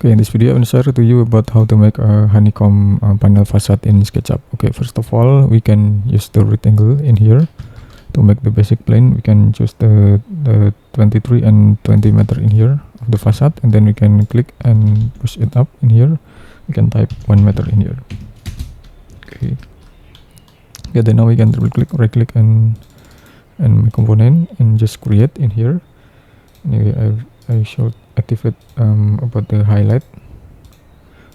Okay, in this video I will share to you about how to make a honeycomb panel facade in SketchUp. Okay, first of all, we can use the rectangle in here to make the basic plane. We can choose the 23 and 20 meter in here of the facade, and then we can click and push it up in here. We can type 1 meter in here. Okay. Okay, then now we can double click, right click, and make component and just create in here. Anyway, I should activate about the highlight.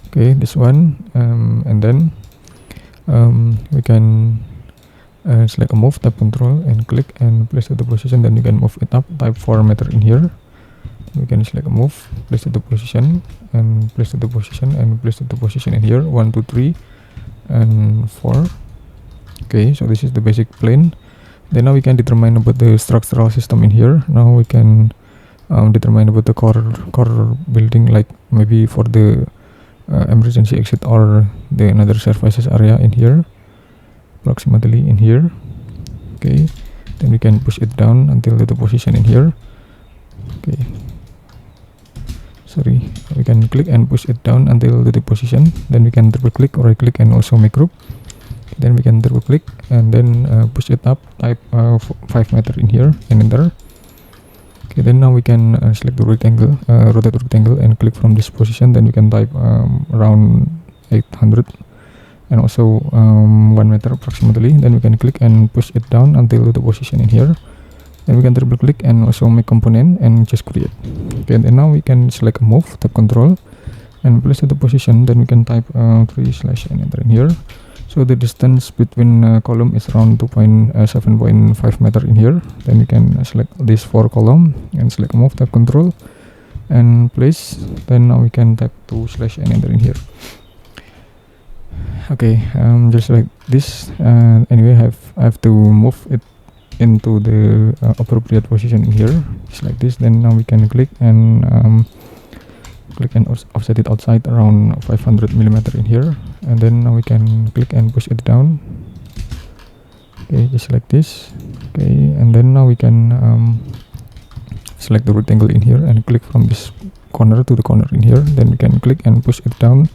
Okay, this one, and then we can select a move, tap control and click and place at the position. Then you can move it up, type 4 meter in here. We can select a move, place at the position and place at the position and place at the position in here, 1 2 3 and 4. Okay, so this is the basic plane. Then now we can determine about the structural system in here. Now we can determine about the core building, like maybe for the emergency exit or the another surfaces area in here, approximately in here. Okay, then we can push it down until the position in here. Okay, sorry, we can click and push it down until the position. Then we can double click or right click and also make group. Then we can double click and then push it up, type 5 meter in here and enter. Okay, then now we can select the rectangle, rotate the rectangle and click from this position. Then we can type around 800 and also 1 meter approximately. Then we can click and push it down until the position in here. Then we can double click and also make component and just create. Okay, and then now we can select a move, tap control and place at the position. Then we can type 3 slash and enter in here. So the distance between column is around 7.5 meter in here. Then we can select this 4 column and select move, tap control and place. Then now we can type 2 slash and enter in here. Okay, just like this. Anyway, I have to move it into the appropriate position in here, just like this. Then now we can click and offset it outside around 500 millimeter in here, and then now we can click and push it down. Okay, just like this. Okay, and then now we can select the rectangle in here and click from this corner to the corner in here. Then we can click and push it down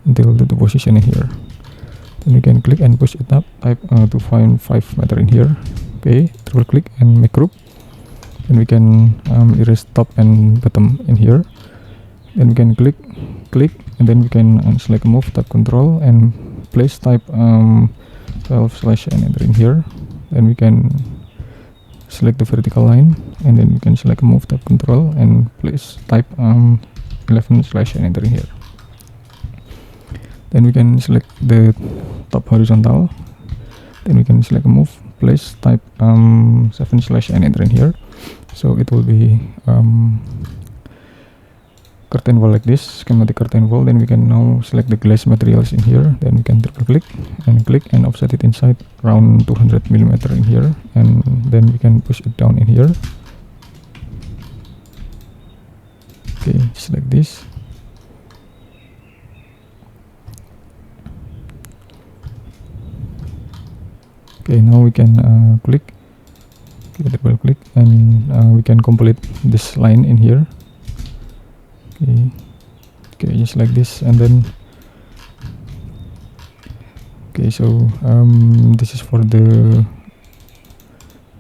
until the position in here. Then we can click and push it up, type to find 5 meter in here. Okay, triple click and make group. Then we can erase top and bottom in here. Then we can click, and then we can select move, tap control and place, type 12 slash and enter in here. Then we can select the vertical line and then we can select move, tap control and place, type 11 slash and enter in here. Then we can select the top horizontal. Then we can select move, place, type 7 slash and enter in here. So it will be curtain wall like this, schematic curtain wall. Then we can now select the glass materials in here. Then we can triple click and offset it inside around 200 millimeter in here, and then we can push it down in here. Okay, just like this. Okay, now we can click, double click, and we can complete this line in here. Okay, just like this. And then okay, so this is for the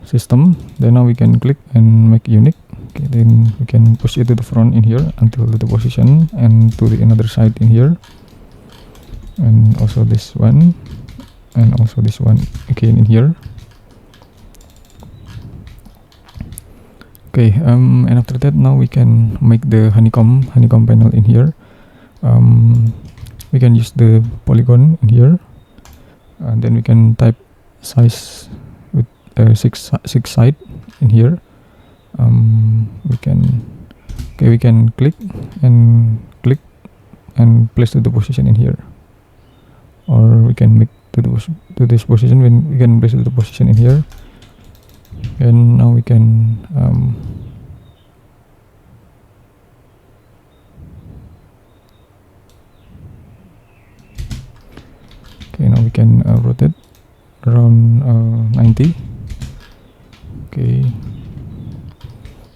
system. Then now we can click and make unique. Okay, then we can push it to the front in here until the position, and to the another side in here, and also this one, and also this one again in here. Okay, and after that, now we can make the honeycomb panel in here. We can use the polygon in here, and then we can type size with 6 side in here. We can click and place to the position in here, or we can make to this position when we can place it to the position in here. And now we can okay, now we can rotate around 90. Okay,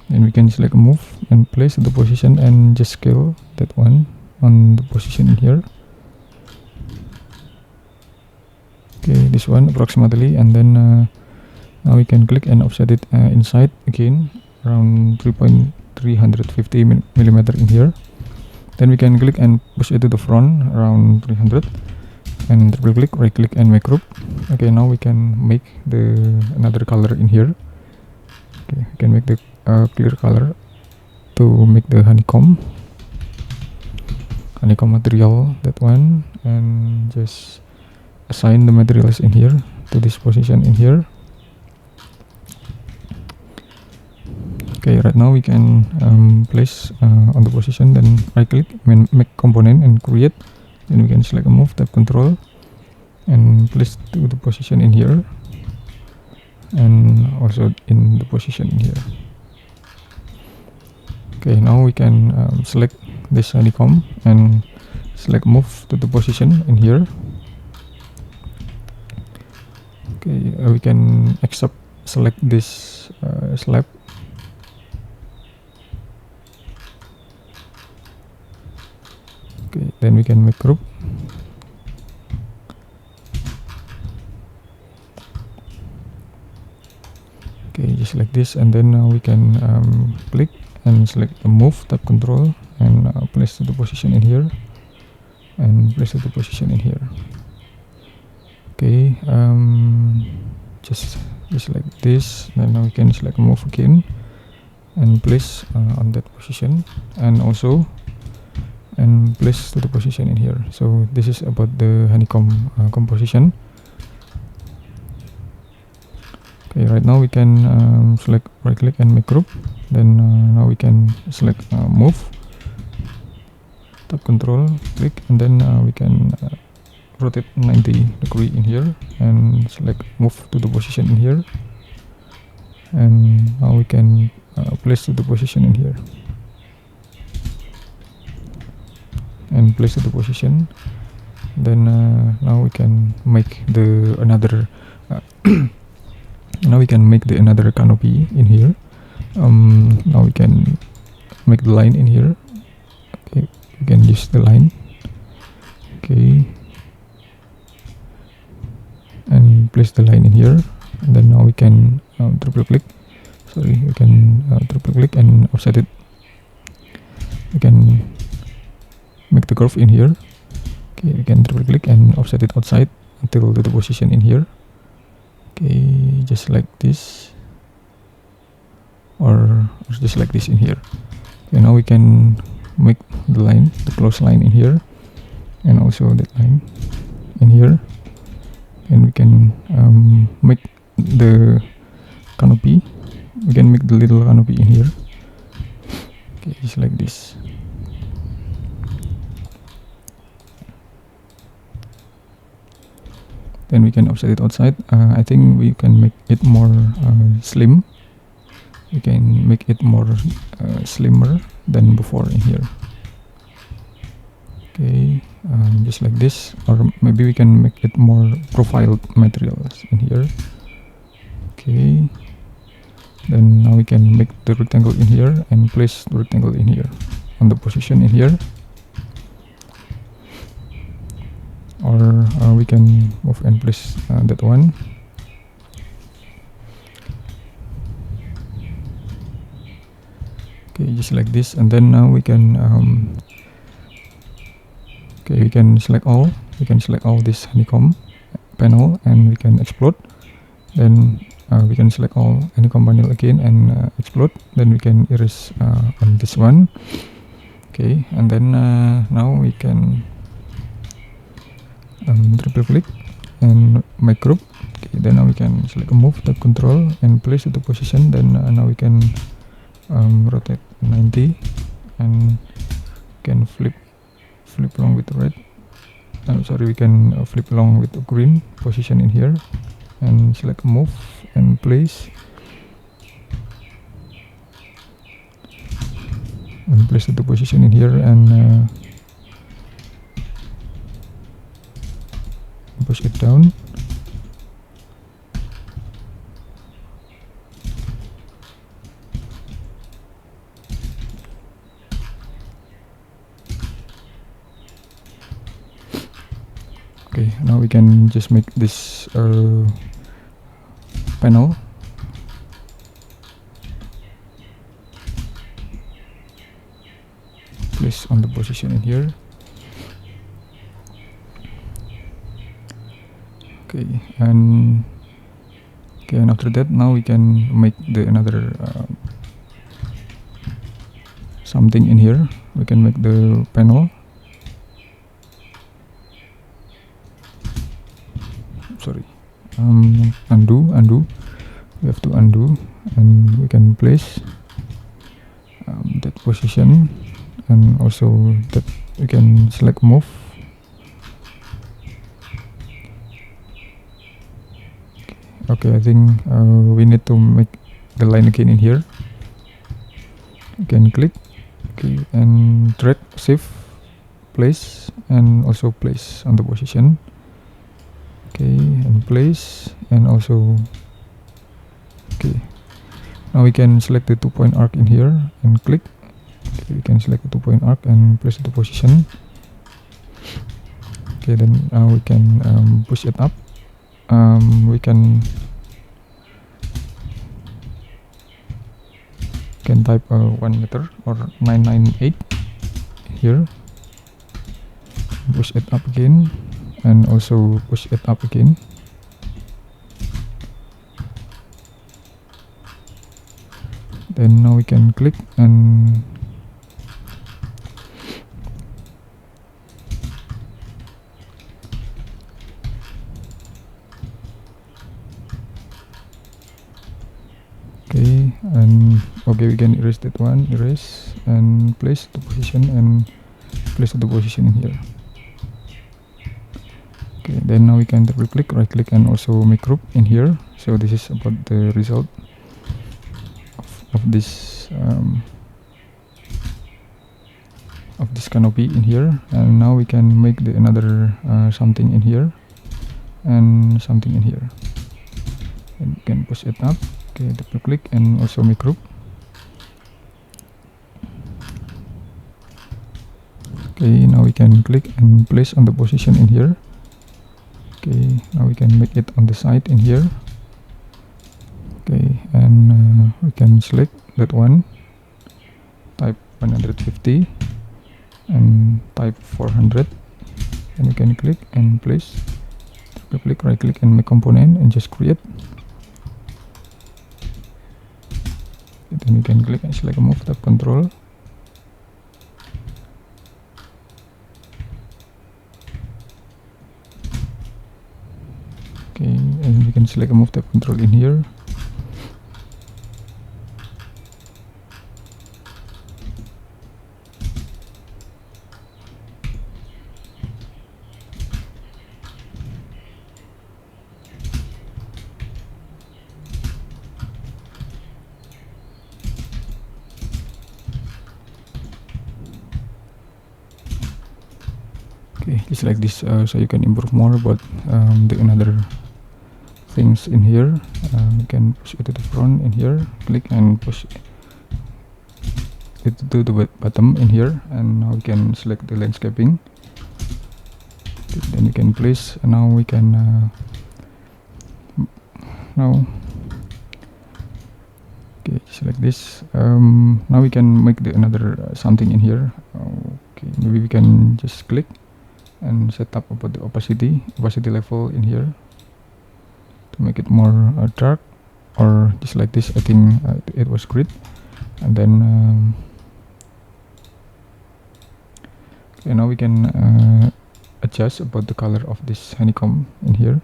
and we can select move, and place the position and just scale that one on the position in here. Okay, this one approximately, and then now we can click and offset it inside again around 350 millimeter in here. Then we can click and push it to the front around 300 and triple click, right click and make group. Okay, now we can make the another color in here. Okay, we can make the clear color to make the honeycomb material, that one, and just assign the materials in here to this position in here. Okay, right now we can place on the position, then right click, make component and create. Then we can select a move, tap control and place to the position in here, and also in the position in here. Okay, now we can select this honeycomb and select move to the position in here. Okay, we can select this slab. Okay, then we can make group. Okay, just like this, and then we can click and select the move, tap control and place to the position in here, and place to the position in here. Okay, just like this. Then now we can select move again and place on that position, and also place to the position in here. So this is about the honeycomb composition. Okay, right now we can select right click and make group. Then now we can select move, tap control, click, and then we can rotate 90 degree in here and select move to the position in here, and now we can place to the position in here and place to the position. Then now we can make the another now we can make the another canopy in here. Now we can make the line in here. Okay, we can use the line. Okay, and place the line in here, and then now we can triple click and offset it. We can make the curve in here. Okay, we can triple click and offset it outside until the position in here. Okay, just like this, or just like this in here. Okay, now we can make the line, the close line in here, and also that line in here, and we can make the canopy. We can make the little canopy in here. Okay, just like this. Then we can offset it outside. I think we can make it more slim. We can make it more slimmer than before in here. Okay, just like this, or maybe we can make it more profiled materials in here. Okay, then now we can make the rectangle in here and place the rectangle in here on the position in here, or we can move and place that one. Okay, just like this, and then now we can okay, we can select all this honeycomb panel and we can explode. Then we can select all honeycomb panel again and explode. Then we can erase on this one. Okay, and then now we can triple click and make group. Okay, then now we can select a move, tap control and place to the position. Then now we can rotate 90 and can flip along with the red. I'm sorry, we can flip along with the green position in here and select move and place to the position in here and push it down. Okay, now we can just make this panel. Place on the position in here. Okay, and after that, now we can make the another something in here. We can make the panel. Sorry, undo. We have to undo, and we can place that position, and also that we can select move. Okay, I think we need to make the line again in here. You can click, okay, and drag, shift, place, and also place on the position. Okay, and place, and also okay. Now we can select the 2-point arc in here and click. Okay, we can select the 2-point arc and place the position. Okay, then we can push it up. We can type 1 meter or 998 here. Push it up again, and also push it up again. Then now we can click and okay, and okay, we can erase that one, erase, and place the position, and place the position in here. Okay, then now we can double click, right click, and also make group in here. So this is about the result of this canopy in here. And now we can make the another something in here and something in here, and we can push it up. Okay, double click and also make group. Okay, now we can click and place on the position in here. Okay, now we can make it on the side in here. Okay, and we can select that one, type 150 and type 400, and we can click and place, double click, right click, and make component, and just create. Then we can click and select move, tab control. Okay, and we can select move, tab control in here. Okay, just like this, so you can improve more about the another things in here. You can push it to the front in here, click and push it to the bottom in here, and now we can select the landscaping. Then you can place, and now we can okay, select this. Now we can make the another something in here. Okay, maybe we can just click and set up about the opacity level in here to make it more dark, or just like this. I think it was great. And then okay, now we can adjust about the color of this honeycomb in here,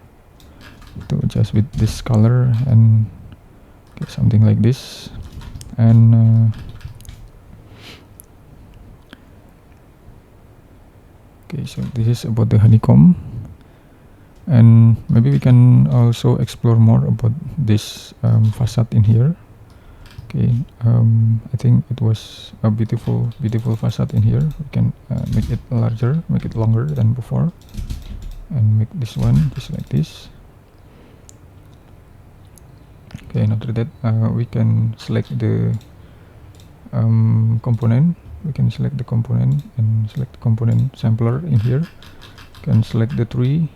to adjust with this color, and okay, something like this. And okay, so this is about the honeycomb, and maybe we can also explore more about this facade in here. Okay, I think it was a beautiful facade in here. We can make it larger, make it longer than before, and make this one just like this. Okay, and after that we can select the component. We can select the component and select the component sampler in here. You can select the tree,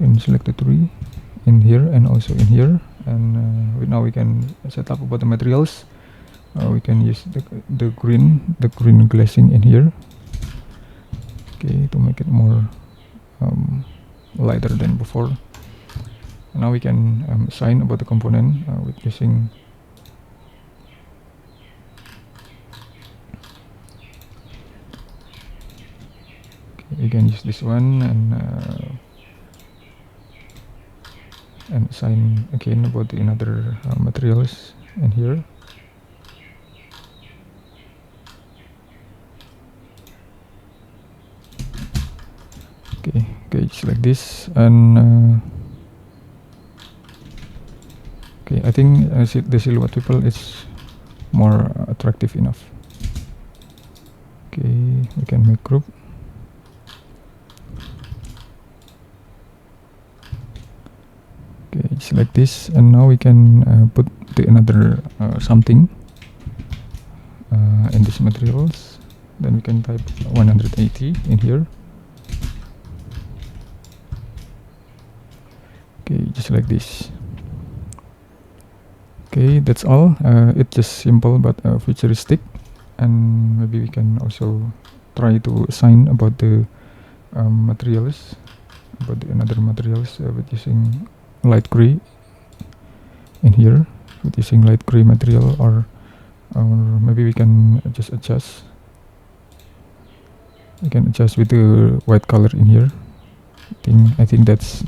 can select the tree in here and also in here, and now we can set up about the materials. We can use the green glazing in here, okay, to make it more lighter than before. And now we can assign about the component with using we can use this one and assign again about the another materials in here. Okay, just like this, and okay, I think the silhouette people is more attractive enough. Okay, we can make group. Okay, just like this, and now we can put the another something in these materials. Then we can type 180 in here. Okay, just like this. Okay, that's all. It's just simple but futuristic, and maybe we can also try to assign about the materials, about the another materials with using light gray in here, with using light gray material, or maybe we can just adjust. We can adjust with the white color in here. I think that's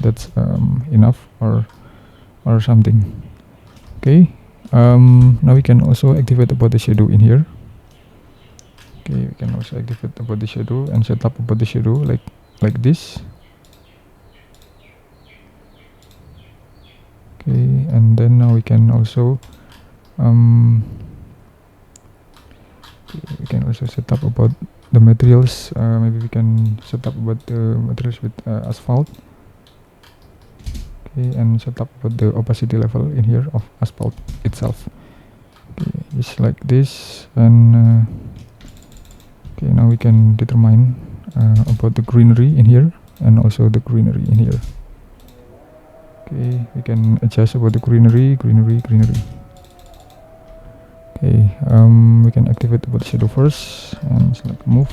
enough or something. Okay, now we can also activate about the shadow in here. Okay, we can also activate about the shadow and set up about the shadow like this. Okay, and then now we can also we can also set up about the materials. Maybe we can set up about the materials with asphalt. Okay, and set up about the opacity level in here of asphalt itself. Okay, just like this, and okay, now we can determine about the greenery in here and also the greenery in here. Okay, we can adjust about the greenery. Okay, we can activate about the shadow first and select move.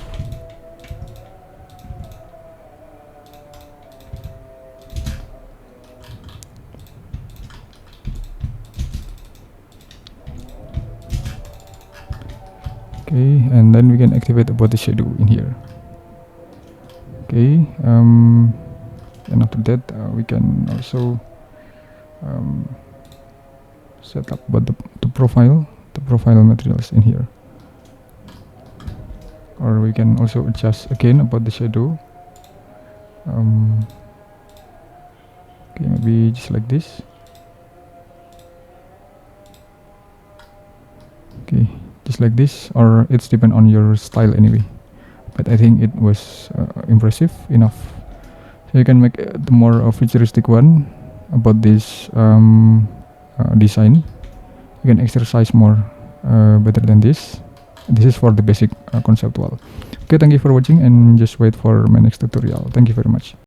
Okay, and then we can activate about the shadow in here. Okay, and after that we can also set up about the profile materials in here, or we can also adjust again about the shadow. Okay, maybe just like this. Okay, just like this, or it's depend on your style anyway, but I think it was impressive enough. So you can make the more futuristic one about this design. You can exercise more better than this. This is for the basic conceptual. Okay, thank you for watching, and just wait for my next tutorial. Thank you very much.